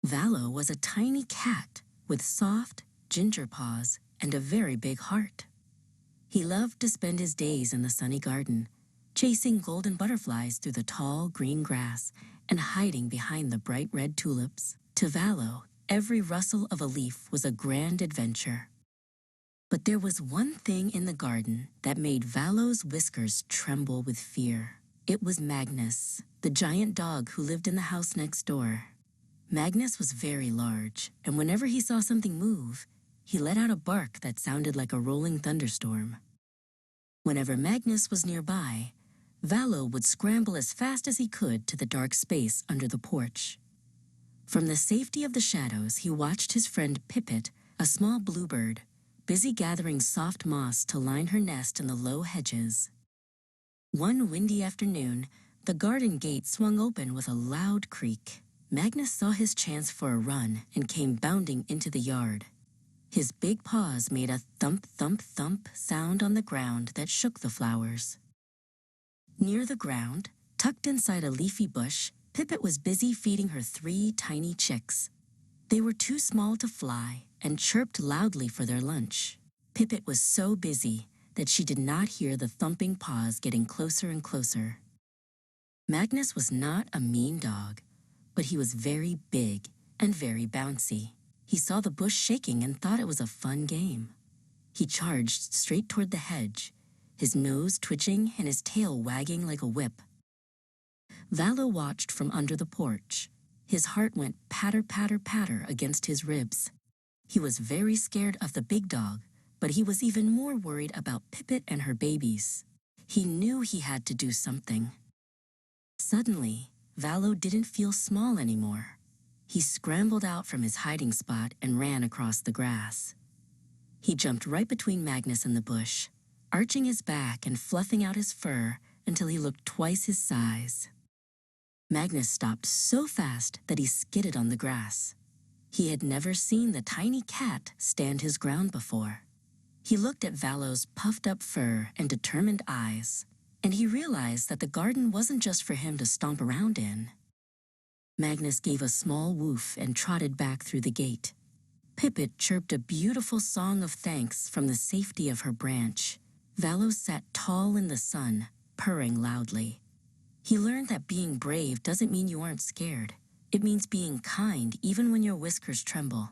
Valo was a tiny cat with soft, ginger paws and a very big heart. He loved to spend his days in the sunny garden, chasing golden butterflies through the tall green grass and hiding behind the bright red tulips. To Valo, every rustle of a leaf was a grand adventure. But there was one thing in the garden that made Valo's whiskers tremble with fear. It was Magnus, the giant dog who lived in the house next door. Magnus was very large, and whenever he saw something move, he let out a bark that sounded like a rolling thunderstorm. Whenever Magnus was nearby, Valo would scramble as fast as he could to the dark space under the porch. From the safety of the shadows, he watched his friend Pipit, a small bluebird, busy gathering soft moss to line her nest in the low hedges. One windy afternoon, the garden gate swung open with a loud creak. Magnus saw his chance for a run and came bounding into the yard. His big paws made a thump, thump, thump sound on the ground that shook the flowers. Near the ground, tucked inside a leafy bush, Pipit was busy feeding her 3 tiny chicks. They were too small to fly and chirped loudly for their lunch. Pipit was so busy that she did not hear the thumping paws getting closer and closer. Magnus was not a mean dog, but he was very big and very bouncy. He saw the bush shaking and thought it was a fun game. He charged straight toward the hedge, his nose twitching and his tail wagging like a whip. Valo watched from under the porch. His heart went patter, patter, patter against his ribs. He was very scared of the big dog, but he was even more worried about Pipit and her babies. He knew he had to do something. Suddenly, Valo didn't feel small anymore. He scrambled out from his hiding spot and ran across the grass. He jumped right between Magnus and the bush, arching his back and fluffing out his fur until he looked twice his size. Magnus stopped so fast that he skidded on the grass. He had never seen the tiny cat stand his ground before. He looked at Valo's puffed-up fur and determined eyes, and he realized that the garden wasn't just for him to stomp around in. Magnus gave a small woof and trotted back through the gate. Pipit chirped a beautiful song of thanks from the safety of her branch. Valo sat tall in the sun, purring loudly. He learned that being brave doesn't mean you aren't scared. It means being kind even when your whiskers tremble.